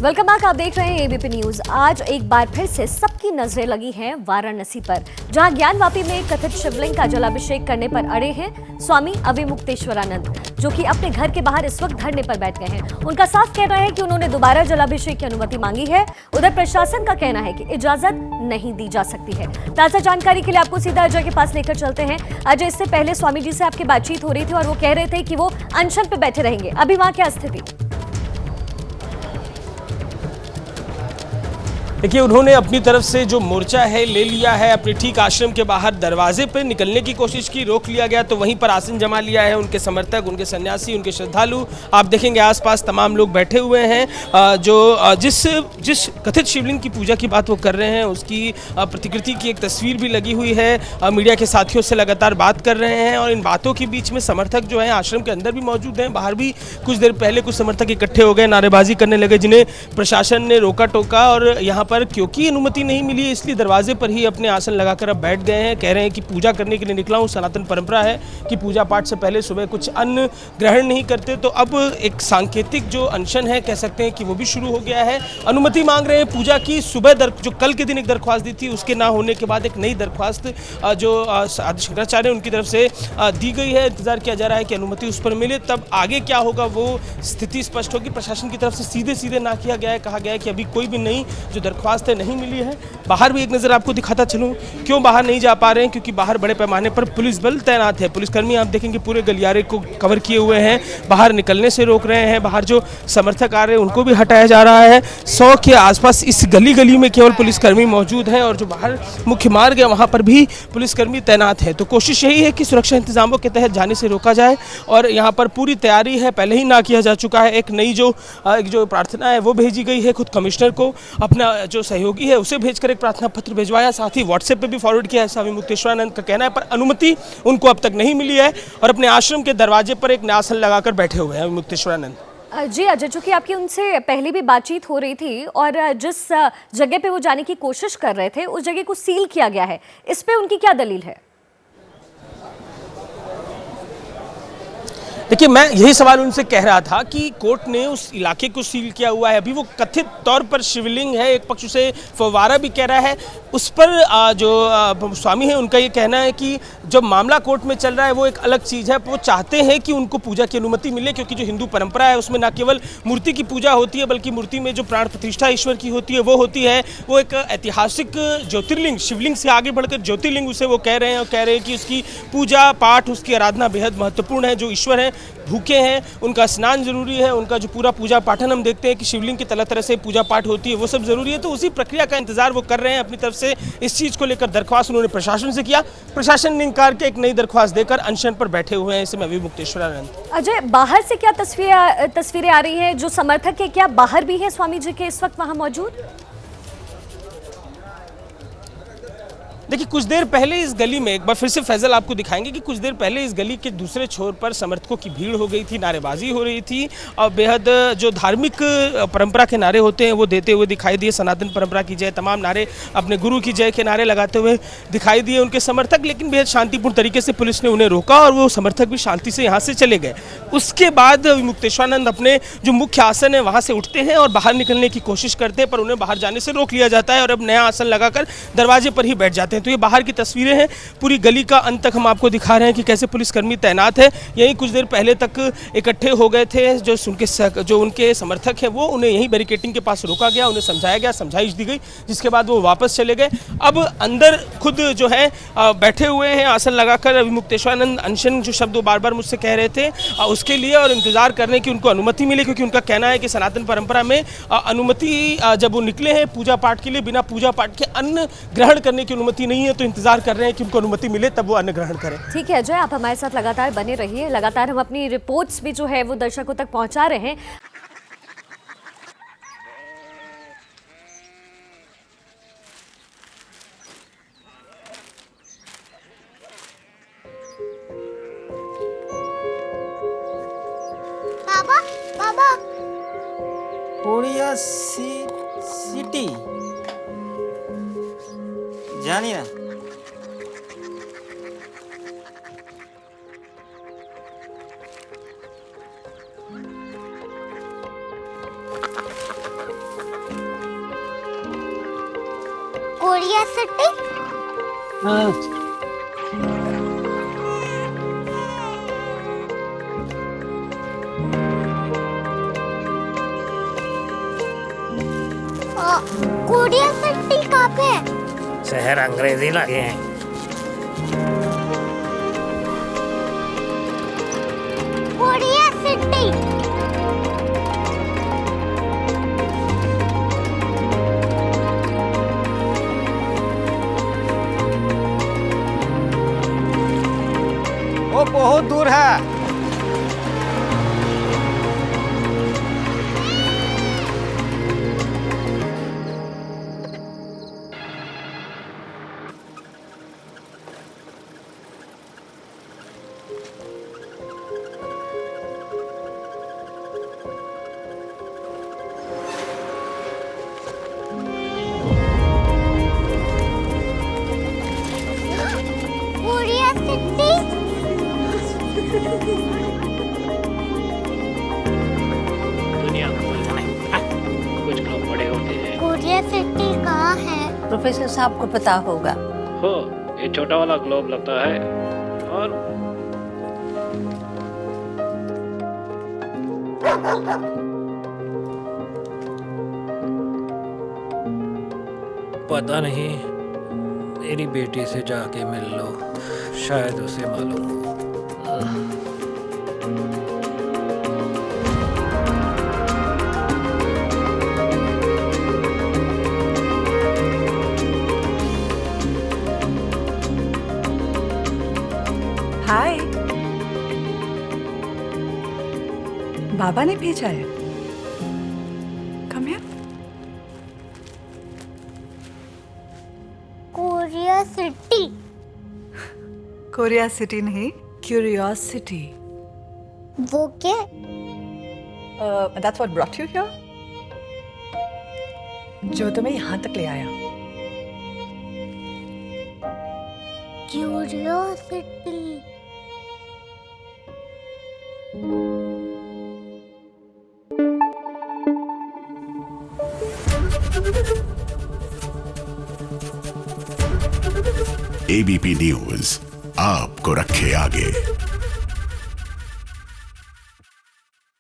Welcome back. आप देख रहे हैं एबीपी न्यूज। आज एक बार फिर से सबकी नजरें लगी हैं वाराणसी पर, जहां ज्ञानवापी में कथित शिवलिंग का जलाभिषेक करने पर अड़े हैं स्वामी अविमुक्तेश्वरानंद, जो कि अपने घर के बाहर इस वक्त धरने पर बैठ गए हैं। उनका साफ कहना है कि उन्होंने दोबारा जलाभिषेक की अनुमति मांगी है। उधर प्रशासन का कहना है कि इजाजत नहीं दी जा सकती है। ताजा जानकारी के लिए आपको सीधा अजय के पास लेकर चलते हैं। अजय, इससे पहले स्वामी जी से आपकी बातचीत हो रही थी और वो कह रहे थे कि वो अनशन पे बैठे रहेंगे। अभी वहां क्या स्थिति? देखिए, उन्होंने अपनी तरफ से जो मोर्चा है ले लिया है। अपने ठीक आश्रम के बाहर दरवाजे पर निकलने की कोशिश की, रोक लिया गया तो वहीं पर आसन जमा लिया है। उनके समर्थक, उनके सन्यासी, उनके श्रद्धालु, आप देखेंगे आसपास तमाम लोग बैठे हुए हैं। जो जिस कथित शिवलिंग की पूजा की बात वो कर रहे हैं, उसकी प्रतिकृति की एक तस्वीर भी लगी हुई है। मीडिया के साथियों से लगातार बात कर रहे हैं और इन बातों के बीच में समर्थक जो हैं आश्रम के अंदर भी मौजूद हैं। बाहर भी कुछ देर पहले कुछ समर्थक इकट्ठे हो गए, नारेबाजी करने लगे, जिन्हें प्रशासन ने रोका टोका। और यहाँ पर क्योंकि अनुमति नहीं मिली, इसलिए दरवाजे पर ही अपने आसन लगाकर अब बैठ गए हैं। कह रहे हैं कि पूजा करने के लिए निकला हूँ। सनातन परंपरा है कि पूजा पाठ से पहले सुबह कुछ अन्न ग्रहण नहीं करते। तो अब एक सांकेतिक जो अनशन है, कह सकते हैं कि वो भी शुरू हो गया है। अनुमति मांग रहे हैं पूजा की। सुबह जो कल के दिन एक दरख्वास्त दी थी, उसके ना होने के बाद एक नई दरख्वास्त जो आदि शंकराचार्य उनकी तरफ से दी गई है। इंतजार किया जा रहा है कि अनुमति उस पर मिले, तब आगे क्या होगा वो स्थिति स्पष्ट होगी। प्रशासन की तरफ से सीधे सीधे ना किया गया है, कहा गया है कि अभी कोई भी नई जो दरख्वास्त है नहीं मिली है। बाहर भी एक नज़र आपको दिखाता चलूं, क्यों बाहर नहीं जा पा रहे हैं, क्योंकि बाहर बड़े पैमाने पर पुलिस बल तैनात है। पुलिसकर्मी आप देखेंगे पूरे गलियारे को कवर किए हुए हैं, बाहर निकलने से रोक रहे हैं। बाहर जो समर्थक आ रहे हैं उनको भी हटाया जा रहा है। 100 के आसपास इस गली में केवल पुलिसकर्मी मौजूद हैं और जो बाहर मुख्य मार्ग है वहाँ पर भी पुलिसकर्मी तैनात है। तो कोशिश यही है कि सुरक्षा इंतजामों के तहत जाने से रोका जाए और यहाँ पर पूरी तैयारी है। पहले ही ना किया जा चुका है। एक नई जो प्रार्थना है वो भेजी गई है। खुद कमिश्नर को अपना जो सहयोगी है उसे भेजकर एक प्रार्थना पत्र भिजवाया, साथ ही व्हाट्सएप पे भी फॉरवर्ड किया है। स्वामी मुक्तेश्वरानंद का कहना है पर अनुमति उनको अब तक नहीं मिली है और अपने आश्रम के दरवाजे पर एक आसन लगाकर बैठे हुए हैं मुक्तेश्वरानंद। जी अजय, चूंकि आपकी उनसे पहले भी बातचीत हो रही थी और जिस जगह पे वो जाने की कोशिश कर रहे थे उस जगह को सील किया गया है, इस पे उनकी क्या दलील है? देखिए, मैं यही सवाल उनसे कह रहा था कि कोर्ट ने उस इलाके को सील किया हुआ है। अभी वो कथित तौर पर शिवलिंग है, एक पक्ष उसे फव्वारा भी कह रहा है, उस पर जो स्वामी है उनका ये कहना है कि जब मामला कोर्ट में चल रहा है वो एक अलग चीज़ है। वो चाहते हैं कि उनको पूजा की अनुमति मिले, क्योंकि जो हिंदू परंपरा है उसमें न केवल मूर्ति की पूजा होती है बल्कि मूर्ति में जो प्राण प्रतिष्ठा ईश्वर की होती है वो होती है। वो एक ऐतिहासिक ज्योतिर्लिंग, शिवलिंग से आगे बढ़कर ज्योतिर्लिंग उसे वो कह रहे हैं और कह रहे हैं कि उसकी पूजा पाठ, उसकी आराधना बेहद महत्वपूर्ण है। जो ईश्वर है भूखे हैं, उनका स्नान जरूरी है, उनका जो पूरा पूजा पाठन हम देखते हैं कि शिवलिंग की तरह से पूजा पाठ होती है, वो सब जरूरी है। तो उसी प्रक्रिया का इंतजार वो कर रहे हैं। अपनी तरफ से इस चीज़ को लेकर दरख्वास्त उन्होंने प्रशासन से किया। प्रशासन ने इनकार के एक नई दरख्वास्त देकर अनशन पर बैठे हुए हैं इस समय अविमुक्तेश्वरानंद। अजय, बाहर से क्या तस्वीरें आ रही हैं? जो समर्थक है क्या बाहर भी है स्वामी जी के इस वक्त वहां मौजूद? देखिए, कुछ देर पहले इस गली में, एक बार फिर से फैजल आपको दिखाएंगे कि कुछ देर पहले इस गली के दूसरे छोर पर समर्थकों की भीड़ हो गई थी, नारेबाजी हो रही थी और बेहद जो धार्मिक परंपरा के नारे होते हैं वो देते हुए दिखाई दिए। सनातन परंपरा की जय, तमाम नारे, अपने गुरु की जय के नारे लगाते हुए दिखाई दिए उनके समर्थक। लेकिन बेहद शांतिपूर्ण तरीके से पुलिस ने उन्हें रोका और वो समर्थक भी शांति से यहाँ से चले गए। उसके बाद मुक्तेश्वरानंद अपने जो मुख्य आसन है वहाँ से उठते हैं और बाहर निकलने की कोशिश करते हैं, पर उन्हें बाहर जाने से रोक लिया जाता है और अब नया आसन लगाकर दरवाजे पर ही बैठ जाते हैं। तो ये बाहर की तस्वीरें हैं, पूरी गली का अंत तक हम आपको दिखा रहे हैं कि कैसे पुलिसकर्मी तैनात है। यहीं कुछ देर पहले तक इकट्ठे हो गए थे जो उनके समर्थक हैं, वो उन्हें यहीं बैरिकेडिंग के पास रोका गया, उन्हें समझाया गया, समझाइश दी गई, जिसके बाद वो वापस चले गए। अब अंदर खुद जो है बैठे हुए हैं आसन लगाकर अविमुक्तेश्वरानंद। अनशन जो शब्द वो बार बार मुझसे कह रहे थे उसके लिए और इंतजार करने की उनको अनुमति मिले, क्योंकि उनका कहना है कि सनातन परंपरा में अनुमति जब वो निकले हैं पूजा पाठ के लिए, बिना पूजा पाठ के अन्न ग्रहण करने की अनुमति नहीं है। तो इंतजार कर रहे हैं कि उनको अनुमति मिले तब वो अन्न ग्रहण करें। ठीक है अजय, आप हमारे साथ लगातार बने रहिए। लगातार हम अपनी रिपोर्ट्स भी जो है वो दर्शकों तक पहुंचा रहे हैं। बाबा बाबा उड़िया सिटी जानी ना। Korea city. कोरिया सिटी कहाँ पे है? शहर अंग्रेजी लगे हैं। Korea city. वो बहुत दूर है। Korea city. दुनिया को बोलना नहीं, कुछ लोग बड़े होते हैं। कोरिया सिटी कहाँ है? प्रोफेसर साहब को पता होगा। हो, ये छोटा वाला ग्लोब लगता है और पता नहीं, मेरी बेटी से जाके मिल लो, शायद उसे मालूम हो। हाय, बाबा ने भेजा है। Come here. Korea city. Korea city नहीं, क्यूरियोसिटी। वो क्या? That's what brought you here? जो तुम्हें यहाँ तक ले आया। क्यूरियोसिटी। एबीपी न्यूज आपको रखे आगे।